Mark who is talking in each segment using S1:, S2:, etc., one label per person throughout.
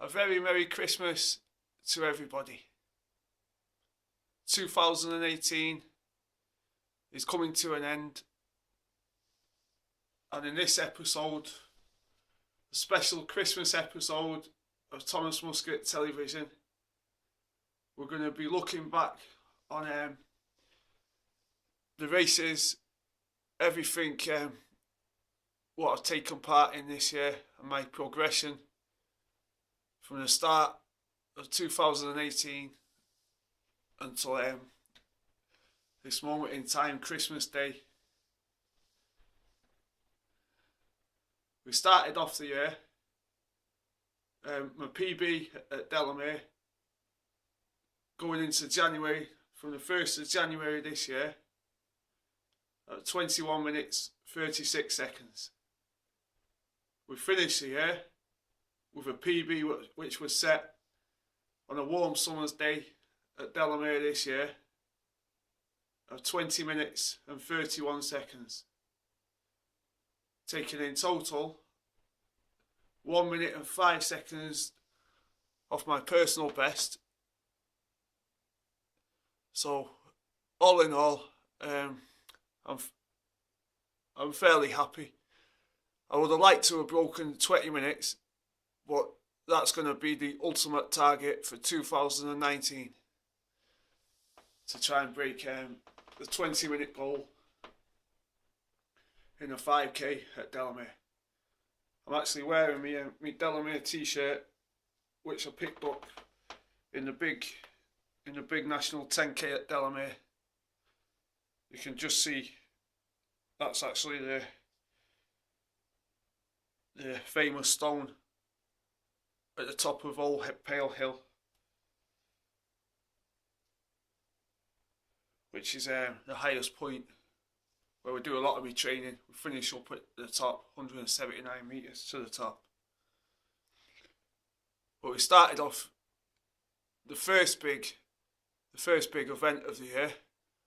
S1: A very Merry Christmas to everybody. 2018 is coming to an end, and in this episode, a special Christmas episode of Thomas Muscat Television, we're going to be looking back on the races, everything what I've taken part in this year, and my progression from the start of 2018 until this moment in time, Christmas Day. We started off the year, my PB at Delamere, going into January, from the 1st of January this year, at 21 minutes 36 seconds. We finished the year with a PB which was set on a warm summer's day at Delamere this year of 20 minutes and 31 seconds. Taking in total 1 minute and 5 seconds off my personal best. So all in all, I'm fairly happy. I would have liked to have broken 20 minutes, but that's going to be the ultimate target for 2019, to try and break the 20-minute goal in a 5k at Delamere. I'm actually wearing my Delamere t-shirt, which I picked up in the big national 10k at Delamere. You can just see that's actually the famous stone at the top of Old Pale Hill, which is the highest point where we do a lot of training. We finish up at the top, 179 metres to the top. But we started off, the first big event of the year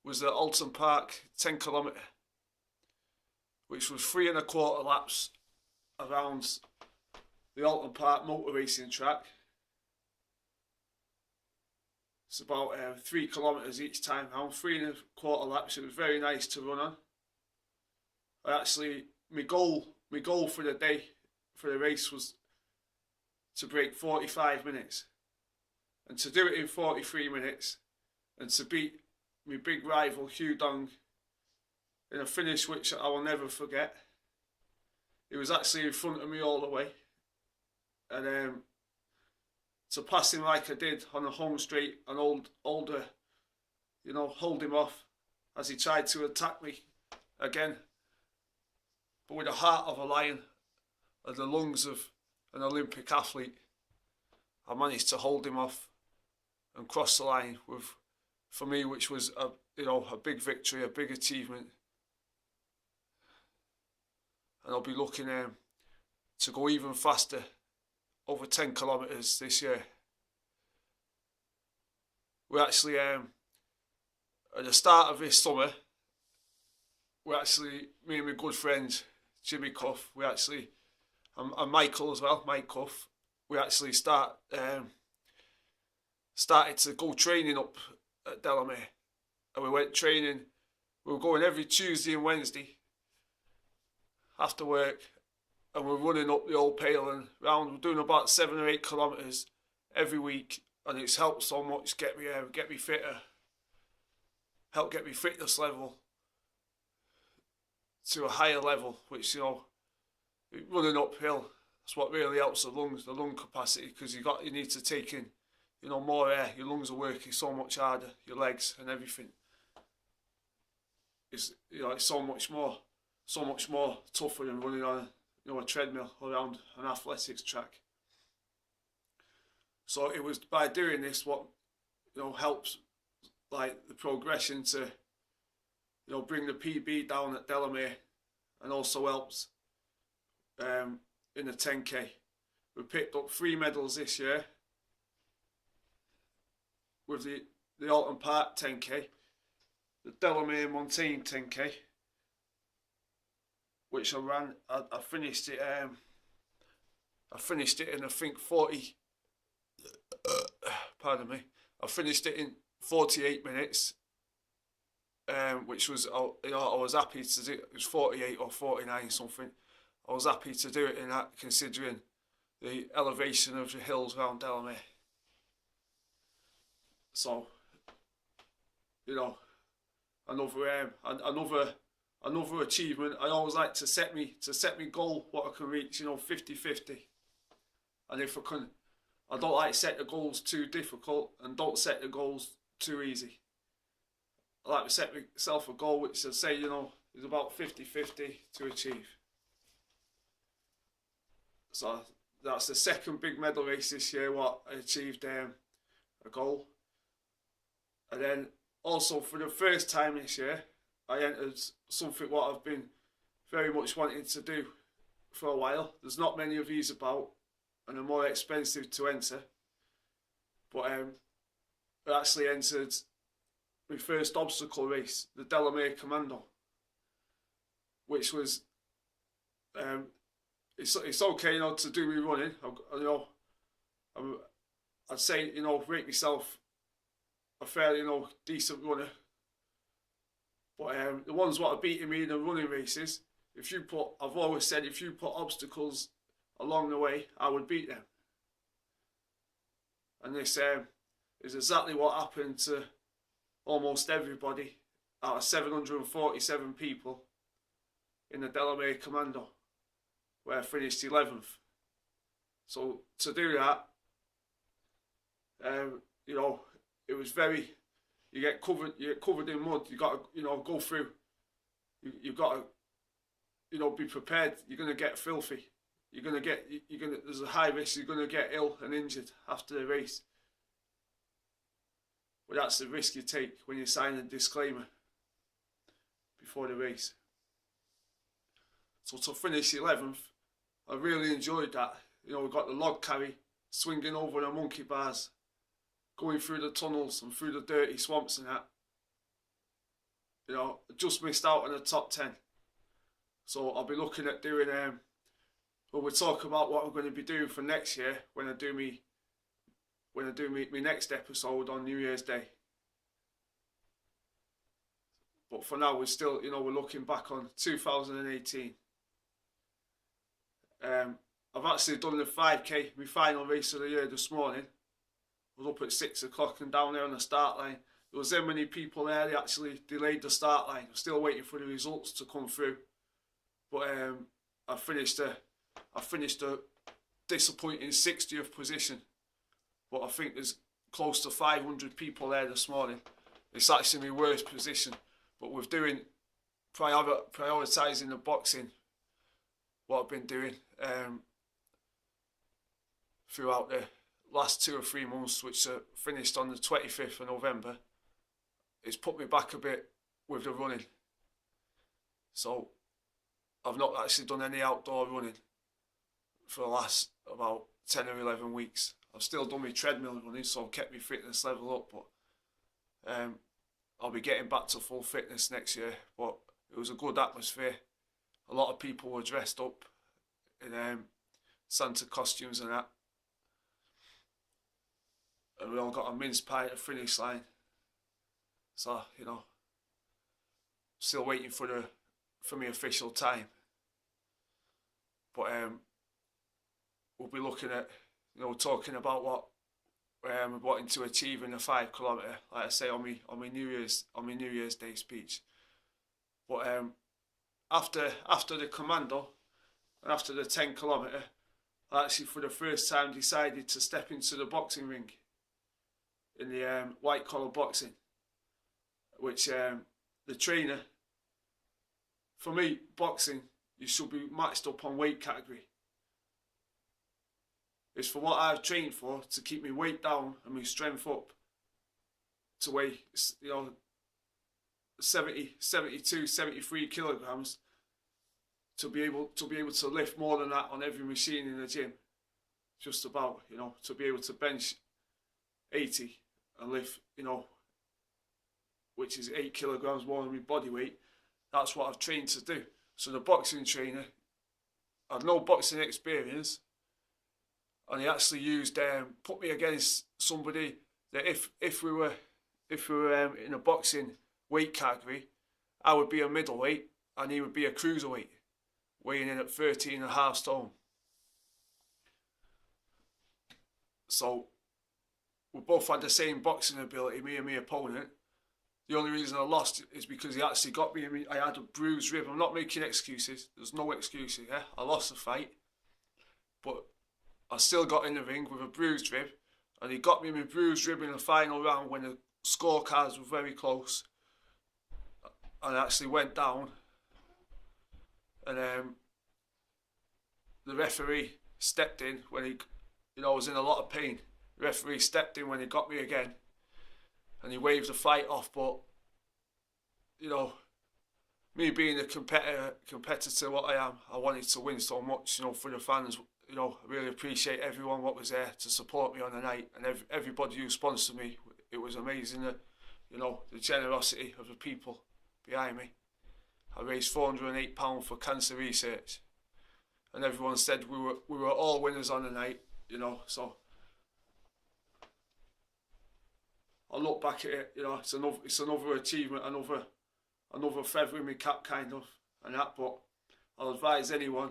S1: was the Alton Park 10 kilometre, which was 3 1/4 laps around the Alton Park motor racing track. It's about 3 kilometres each time round, 3 1/4 laps. It was very nice to run on. My goal for the day, for the race, was to break 45 minutes. And to do it in 43 minutes, and to beat my big rival Hugh Dong in a finish which I will never forget. He was actually in front of me all the way. And to pass him like I did on the home straight and hold him off as he tried to attack me again. But with the heart of a lion and the lungs of an Olympic athlete, I managed to hold him off and cross the line with, for me, which was a big victory, a big achievement. And I'll be looking to go even faster, over 10 kilometres this year. We actually, at the start of this summer, me and my good friend Jimmy Cuff, and Michael as well, Mike Cuff, we actually started to go training up at Delamere. And we went training, we were going every Tuesday and Wednesday after work, and we're running up the Old Pale and round. We're doing about 7 or 8 kilometres every week, and it's helped so much get me fitter, help get me fitness level to a higher level, which running uphill, that's what really helps the lung capacity, because you need to take in more air. Your lungs are working so much harder, your legs and everything. It's so much more tougher than running on a treadmill around an athletics track. So it was by doing this what helps, like, the progression to bring the PB down at Delamere, and also helps in the 10k. We picked up 3 medals this year with the Alton Park 10k, the Delamere Montaigne 10k, which I ran. I finished it. I finished it in, I think, 40 pardon me. I finished it in 48 minutes, which was, you know, I was happy to do. It was 48 or 49 something. I was happy to do it in that, considering the elevation of the hills around Delamere. So, you know, another achievement. I always like to set me goal what I can reach, you know, 50-50. And if I can, I don't like set the goals too difficult and don't set the goals too easy. I like to set myself a goal which I say, you know, is about 50-50 to achieve. So that's the second big medal race this year what I achieved a goal. And then also for the first time this year I entered something what I've been very much wanting to do for a while. There's not many of these about and they're more expensive to enter. But I actually entered my first obstacle race, the Delamere Commando, which was it's okay, you know, to do me running. I'd say, you know, rate myself a fairly, you know, decent runner. But the ones what are beating me in the running races, I've always said if you put obstacles along the way, I would beat them. And this is exactly what happened to almost everybody out of 747 people in the Delamere Commando, where I finished 11th. So to do that, you know, it was very. You get covered in mud. You got to, you know, go through. You've got to, you know, be prepared. You're gonna get filthy. There's a high risk you're gonna get ill and injured after the race. But that's the risk you take when you sign a disclaimer before the race. So to finish 11th, I really enjoyed that. You know, we got the log carry, swinging over the monkey bars, going through the tunnels and through the dirty swamps and that. You know, just missed out on the top 10. So I'll be looking at doing we'll talk about what I'm going to be doing for next year when I do my next episode on New Year's Day. But for now, we're still, you know, we're looking back on 2018. I've actually done the 5k, my final race of the year this morning. I was up at 6 o'clock and down there on the start line. There was so many people there, they actually delayed the start line. I'm still waiting for the results to come through. But I finished a disappointing 60th position. But I think there's close to 500 people there this morning. It's actually my worst position. But with doing, prioritising the boxing, what I've been doing throughout the last 2 or 3 months, which finished on the 25th of November, it's put me back a bit with the running. So I've not actually done any outdoor running for the last about 10 or 11 weeks. I've still done my treadmill running, so I've kept my fitness level up, but I'll be getting back to full fitness next year. But it was a good atmosphere. A lot of people were dressed up in Santa costumes and that. And we all got a mince pie at the finish line. So, you know, still waiting for my official time. But we'll be looking at, you know, talking about what we're wanting to achieve in the 5 kilometre, like I say on my New Year's Day speech. But after the Commando and after the 10 kilometre, I actually for the first time decided to step into the boxing ring in the white collar boxing, which the trainer, for me, boxing, you should be matched up on weight category. It's for what I've trained for, to keep my weight down and my strength up to weigh, you know, 70, 72, 73 kilograms to be able to lift more than that on every machine in the gym. Just about, you know, to be able to bench 80 and lift, you know, which is 8 kilograms more than my body weight. That's what I've trained to do. So the boxing trainer had no boxing experience, and he actually put me against somebody that if we were in a boxing weight category, I would be a middleweight and he would be a cruiserweight, weighing in at 13.5 stone. So we both had the same boxing ability, me and my opponent. The only reason I lost is because he actually got me. I had a bruised rib. I'm not making excuses. There's no excuses. Yeah, I lost the fight, but I still got in the ring with a bruised rib, and he got me with a bruised rib in the final round when the scorecards were very close, and I actually went down, and the referee stepped in when he, I was in a lot of pain. The referee stepped in when he got me again, and he waved the fight off. But me being the competitor what I am, I wanted to win so much, for the fans. I really appreciate everyone what was there to support me on the night, and everybody who sponsored me. It was amazing, the generosity of the people behind me. I raised £408 for cancer research, and everyone said we were all winners on the night, so I look back at it, it's another achievement, another feather in my cap kind of, and that. But I'll advise anyone,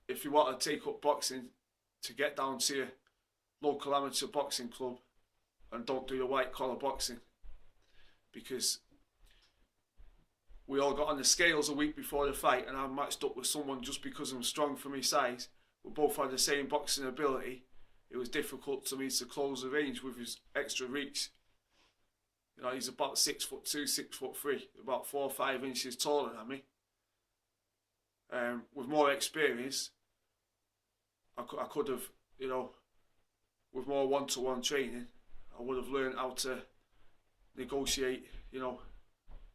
S1: if you want to take up boxing, to get down to your local amateur boxing club and don't do the white collar boxing, because we all got on the scales a week before the fight, and I matched up with someone just because I'm strong for my size. We both had the same boxing ability. It was difficult for me to close the range with his extra reach. He's about 6'2", 6'3", about 4 or 5 inches taller than me. With more experience, I could have, with more one-to-one training, I would have learned how to negotiate,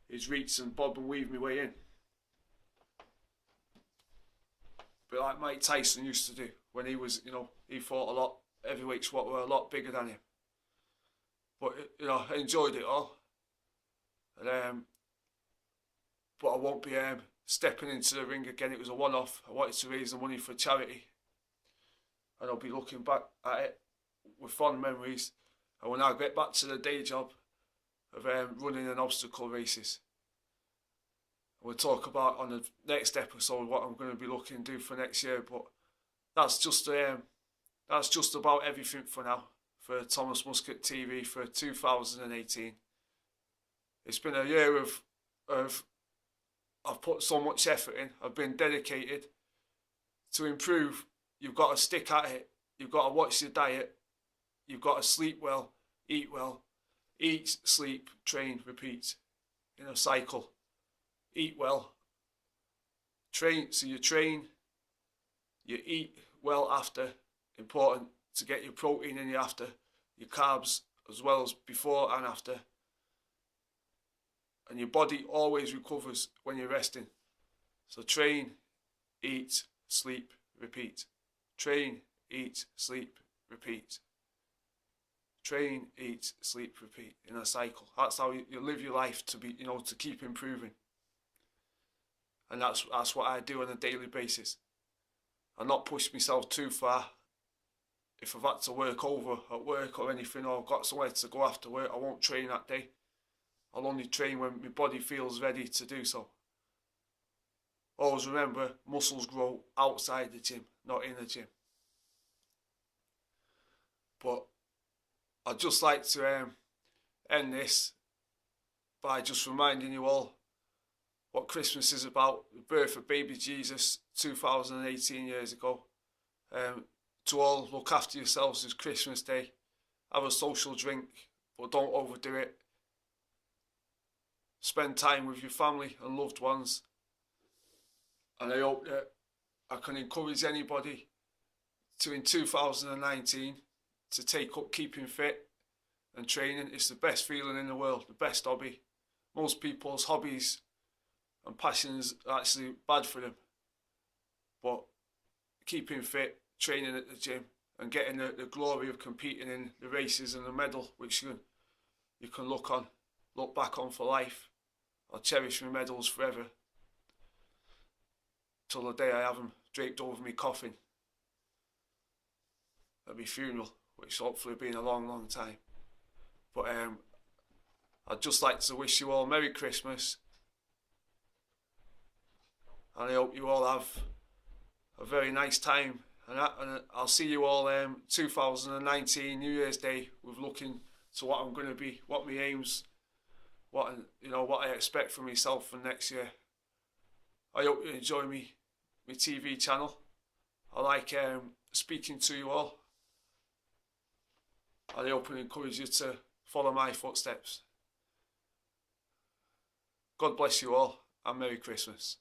S1: his reach and bob and weave my way in. But like Mike Tyson used to do when he was, he fought a lot heavyweights what were a lot bigger than him. But I enjoyed it all. And but I won't be stepping into the ring again. It was a one-off. I wanted to raise the money for charity, and I'll be looking back at it with fond memories. And when I get back to the day job of running and obstacle races, we'll talk about on the next episode what I'm going to be looking to do for next year. But that's just about everything for now for Thomas Muscat TV for 2018. It's been a year of I've put so much effort in. I've been dedicated to improve. You've got to stick at it. You've got to watch your diet. You've got to sleep well, eat well. Eat, sleep, train, repeat in a cycle. Eat well. Train, so you train, you eat well after. Important to get your protein in you after, your carbs as well as before and after. And your body always recovers when you're resting. So train, eat, sleep, repeat. Train, eat, sleep, repeat. Train, eat, sleep, repeat in a cycle. That's how you live your life to be, to keep improving. And that's what I do on a daily basis. I not push myself too far. If I've had to work over at work or anything, or I've got somewhere to go after work, I won't train that day. I'll only train when my body feels ready to do so. Always remember, muscles grow outside the gym, not in the gym. But I'd just like to end this by just reminding you all what Christmas is about. The birth of baby Jesus 2018 years ago. To all, look after yourselves this Christmas Day. Have a social drink, but don't overdo it. Spend time with your family and loved ones. And I hope that I can encourage anybody to, in 2019, to take up keeping fit and training. It's the best feeling in the world, the best hobby. Most people's hobbies and passions are actually bad for them. But keeping fit, training at the gym, and getting the glory of competing in the races and the medal, which you can look back on for life. I'll cherish my medals forever, till the day I have them draped over my coffin at my funeral, which hopefully will be in a long, long time. But I'd just like to wish you all Merry Christmas, and I hope you all have a very nice time. And I'll see you all 2019 New Year's Day with looking to what I'm going to be, what my aims, what I expect from myself for next year. I hope you enjoy my TV channel. I like speaking to you all. I hope and encourage you to follow my footsteps. God bless you all, and Merry Christmas.